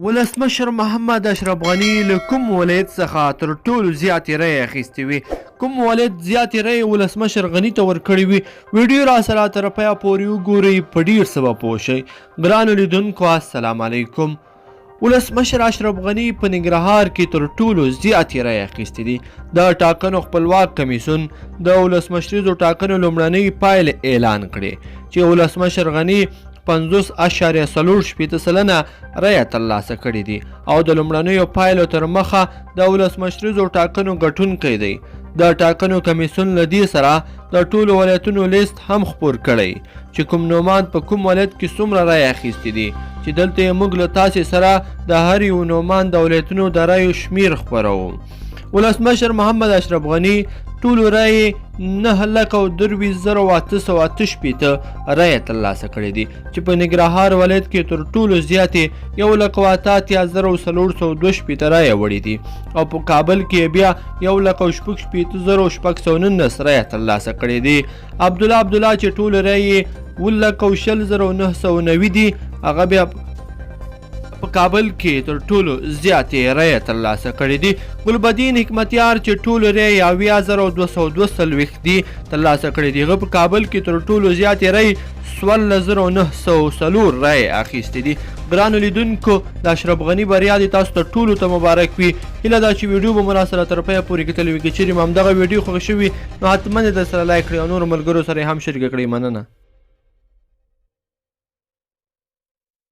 ولسمشر محمد اشرف غني له کوم ولایت څخه تر ټولو زیاتې رایې اخیستې وي؟ کوم ولایت زیاتې رایې ولسمشر غني ته ورکړې وي؟ ویډیو را سره تر پایه پورې وګورئ، په ډېر څه به پوه شئ. ګرانو لیدونکو السلام علیکم. ولسمشر اشرف غني په ننګرهار کې تر ټولو زیاتې رایې اخیستې دي. د ټاکنو خپلواک کمیسیون د ولسمشریزو ټاکنو لومړنۍ پایلې اعلان کړې چې ولسمشر غني 50.4 سلنه رایه ترلاسه کړې دي او د لومړنیو پایلو تر مخه د ولسمشریزو ټاکنو ګټونکی دی. د ټاکنو کمیسیون له دې سره د ټولو ولایتونو لیست هم خپور کړی چې کوم نومان په کوم ولایت کې څومره رایې اخیستې دي، چې دلته یې موږ له تاسې سره د هر یو نومان د ولایتونو د رایو شمیر خپروو. ولسمشر محمد اشرف غني ټولو رایې 9,23,818 رایې ترلاسه کړې دي چې په ننګرهار ولایت کې تر ټولو زیاتې 1,88,412 رایې وړې دي او په کابل کې بیا 1,66,619 رایې ترلاسه کړې دي. عبدالله چې ټولو رایې 10,20,990 دي، هغه بیا په کابل کې تر ټولو زیاتې رایې ترلاسه کړې دي. ګلبدین حکمتیار چې ټولو رایې 20,242 دي ترلاسه کړې دي، هغه په کابل کې تر ټولو زیاتې رایې 14,904 رایې اخیستې دي. ګرانو لیدونکو د اشرف غني بریا دې تاسو ته ټولو ته مبارک وي. هیله ده چې ویډیو به مو راسره تر پایه پورې کتلې وي. که چیرې مو همدغه ویډیو خوښ شوي نو حتما یې درسره لایک کړئ او نورو ملګرو سره یې هم شریکه کړئ. مننه.